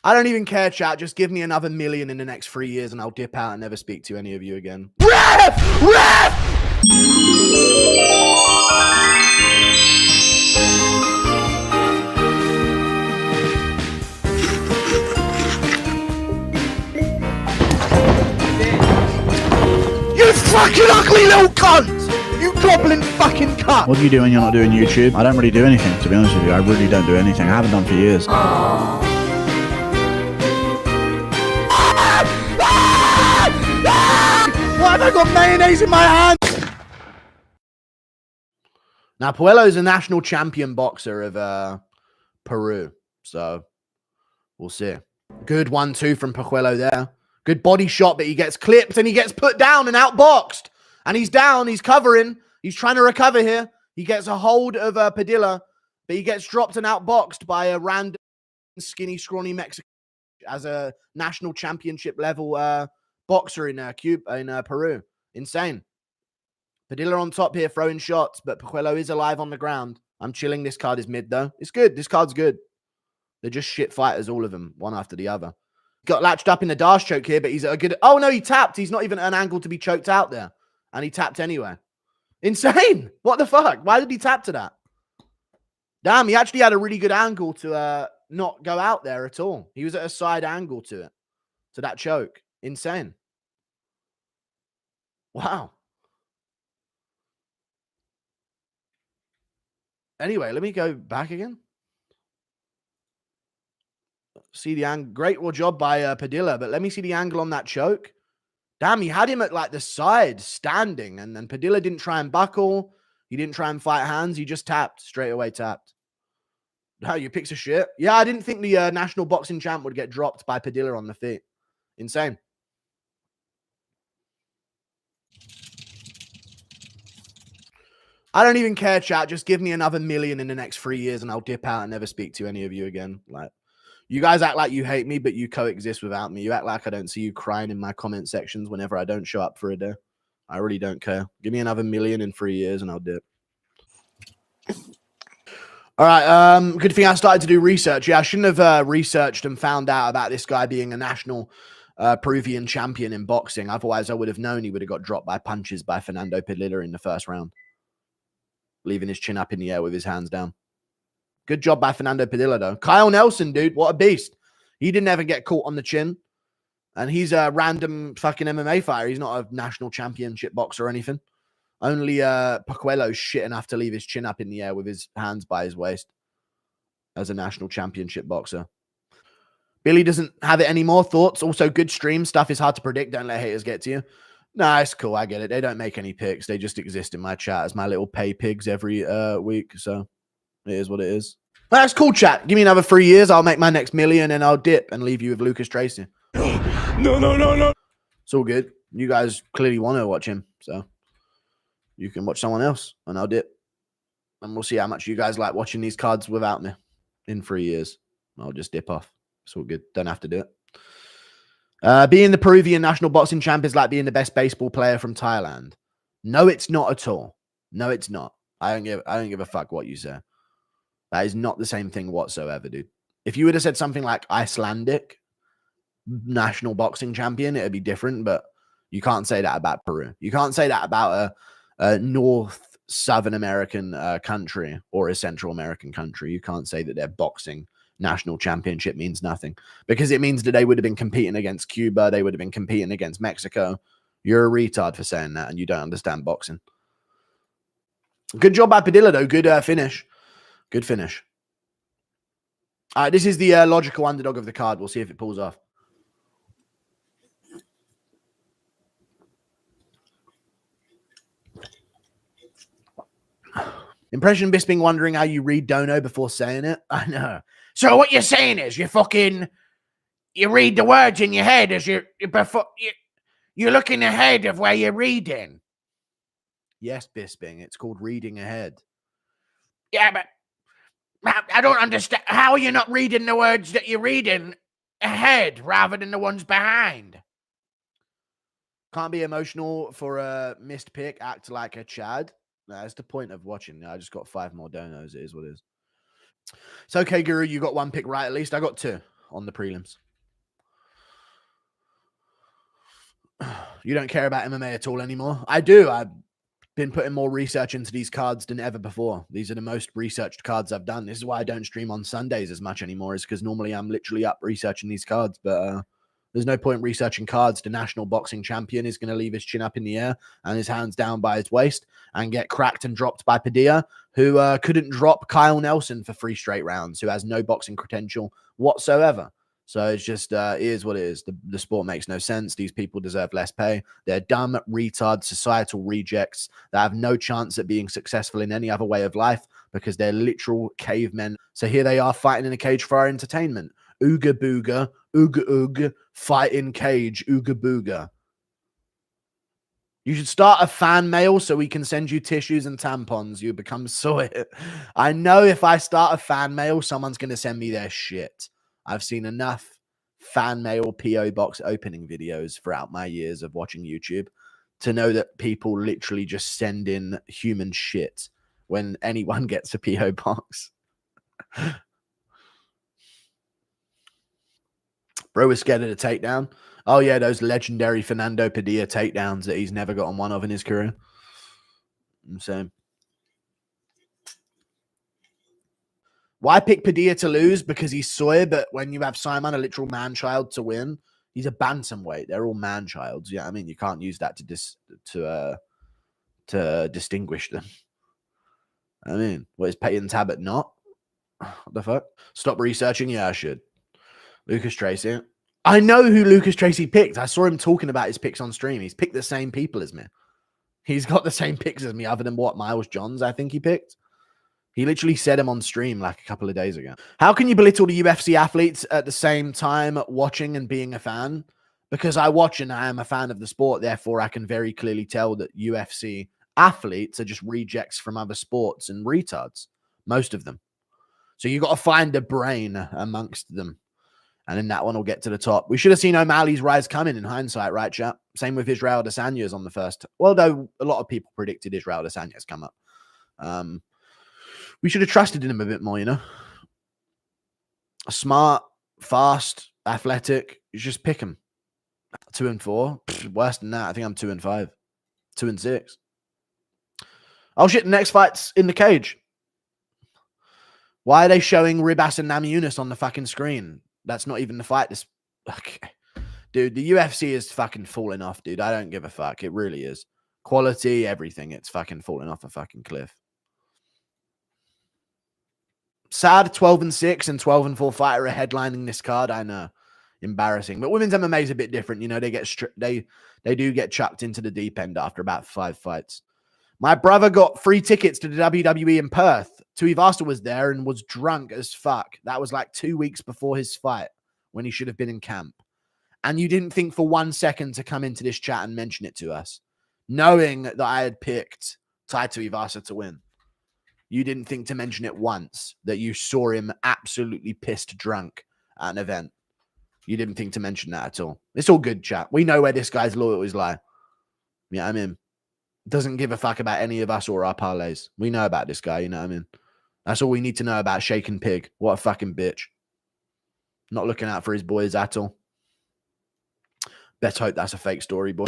I don't even care, chat. Just give me another million in the next 3 years and I'll dip out and never speak to any of you again. Ref! Ref! You fucking ugly little cunt! You goblin fucking cunt! What do you do when you're not doing YouTube? I don't really do anything, to be honest with you. I really don't do anything. I haven't done for years. Why have I got mayonnaise in my hand? Now, Puello's a national champion boxer of Peru, so we'll see. Good 1-2 from Puello there. Good body shot, but he gets clipped and he gets put down and outboxed. And he's down, he's covering. He's trying to recover here. He gets a hold of Padilla, but he gets dropped and outboxed by a random skinny, scrawny Mexican as a national championship level boxer in Peru. Insane. Padilla on top here, throwing shots, but Puello is alive on the ground. I'm chilling. This card is mid, though. It's good. This card's good. They're just shit fighters, all of them, one after the other. Got latched up in the dash choke here, but he's a good... Oh, no, he tapped. He's not even at an angle to be choked out there. And he tapped anyway. Insane. What the fuck? Why did he tap to that? Damn, he actually had a really good angle to not go out there at all. He was at a side angle to it, to that choke. Insane. Wow. Anyway, let me go back again. See the angle. Great job by Padilla, but let me see the angle on that choke. Damn, he had him at like the side, standing, and then Padilla didn't try and buckle. He didn't try and fight hands. He just tapped, straight away tapped. Oh, you piece of shit. Yeah, I didn't think the national boxing champ would get dropped by Padilla on the feet. Insane. I don't even care, chat. Just give me another million in the next 3 years and I'll dip out and never speak to any of you again. Like, you guys act like you hate me, but you coexist without me. You act like I don't see you crying in my comment sections whenever I don't show up for a day. I really don't care. Give me another million in 3 years and I'll dip. All right. Good thing I started to do research. Yeah, I shouldn't have researched and found out about this guy being a national Peruvian champion in boxing. Otherwise, I would have known he would have got dropped by punches by Fernando Padilla in the first round, leaving his chin up in the air with his hands down. Good job by Fernando Padilla, though. Kyle Nelson, dude, what a beast. He didn't ever get caught on the chin. And he's a random fucking MMA fighter. He's not a national championship boxer or anything. Only Puello's shit enough to leave his chin up in the air with his hands by his waist as a national championship boxer. Billy doesn't have it anymore. Thoughts? Also, good stream. Stuff is hard to predict. Don't let haters get to you. Nah, it's cool. I get it. They don't make any picks. They just exist in my chat as my little pay pigs every week. So it is what it is. That's cool, chat. Give me another 3 years. I'll make my next million and I'll dip and leave you with Lucas Tracy. No. It's all good. You guys clearly want to watch him. So you can watch someone else and I'll dip. And we'll see how much you guys like watching these cards without me in 3 years. I'll just dip off. It's all good. Don't have to do it. Being the Peruvian national boxing champ is like being the best baseball player from Thailand. No, it's not at all. No, it's not. I don't give a fuck what you say. That is not the same thing whatsoever, dude. If you would have said something like Icelandic national boxing champion, it'd be different, but you can't say that about Peru. You can't say that about a North Southern American country or a Central American country. You can't say that their boxing national championship means nothing, because it means that they would have been competing against Cuba. They would have been competing against Mexico. You're a retard for saying that, and you don't understand boxing. Good job by Padilla, though. Good finish. Good finish. All right, this is the logical underdog of the card. We'll see if it pulls off. Impression Bisping wondering how you read Dono before saying it. I know. So what you're saying is you read the words in your head as you're looking ahead of where you're reading. Yes, Bisping. It's called reading ahead. Yeah, but I don't understand. How are you not reading the words that you're reading ahead rather than the ones behind? Can't be emotional for a missed pick. Act like a Chad. No, that's the point of watching. I just got 5 more donos. It is what it is. It's okay, Guru. You got 1 pick right at least. I got 2. on the prelims. You don't care about MMA at all anymore? I do. I've been putting more research into these cards than ever before. These are the most researched cards I've done. This is why I don't stream on Sundays as much anymore, is because normally I'm literally up researching these cards, but there's no point researching cards. The national boxing champion is going to leave his chin up in the air and his hands down by his waist and get cracked and dropped by Padilla, who couldn't drop Kyle Nelson for 3 straight rounds, who has no boxing credential whatsoever. So it's just, it is what it is. The sport makes no sense. These people deserve less pay. They're dumb, retard, societal rejects that have no chance at being successful in any other way of life because they're literal cavemen. So here they are fighting in a cage for our entertainment. Ooga booga, ooga ooga, fight in cage, ooga booga. You should start a fan mail so we can send you tissues and tampons. You become soy. I know if I start a fan mail, someone's going to send me their shit. I've seen enough fan mail PO box opening videos throughout my years of watching YouTube to know that people literally just send in human shit when anyone gets a PO box. Bro was scared of the takedown. Oh, yeah, those legendary Fernando Padilla takedowns that he's never gotten one of in his career. Same. Why pick Padilla to lose? Because he's soy, but when you have Simon, a literal man-child, to win, he's a bantamweight. They're all man-childs. Yeah, I mean, you can't use that to distinguish them. I mean, what is Peyton Tabit not? What the fuck? Stop researching? Yeah, I should. Lucas Tracy. I know who Lucas Tracy picked. I saw him talking about his picks on stream. He's picked the same people as me. He's got the same picks as me, other than what Miles Johns I think he picked. He literally said him on stream like a couple of days ago. How can you belittle the UFC athletes at the same time watching and being a fan? Because I watch and I am a fan of the sport. Therefore, I can very clearly tell that UFC athletes are just rejects from other sports and retards. Most of them. So you got to find a brain amongst them. And then that one will get to the top. We should have seen O'Malley's rise coming in hindsight, right, chat? Same with Israel Adesanya's on the first. Well, though a lot of people predicted Israel Adesanya's come up. We should have trusted in him a bit more, you know? Smart, fast, athletic. You just pick him. 2 and 4. Worse than that. I think I'm 2 and 5. 2 and 6. Oh, shit. The next fight's in the cage. Why are they showing Ribas and Namajunas on the fucking screen? That's not even the fight. This, okay. Dude, the UFC is fucking falling off, dude. I don't give a fuck. It really is. Quality, everything. It's fucking falling off a fucking cliff. Sad 12 and 6 and 12 and 4 fighter are headlining this card. I know. Embarrassing. But women's MMA is a bit different. You know, they do get chucked into the deep end after about 5 fights. My brother got free tickets to the WWE in Perth. Tuivasa was there and was drunk as fuck. That was like 2 weeks before his fight when he should have been in camp. And you didn't think for 1 second to come into this chat and mention it to us, knowing that I had picked Tai Tuivasa to win. You didn't think to mention it once, that you saw him absolutely pissed drunk at an event. You didn't think to mention that at all. It's all good, chat. We know where this guy's loyalties lie. Yeah, I mean, doesn't give a fuck about any of us or our parlays. We know about this guy, you know what I mean? That's all we need to know about Shaken Pig. What a fucking bitch. Not looking out for his boys at all. Let's hope that's a fake story, boy.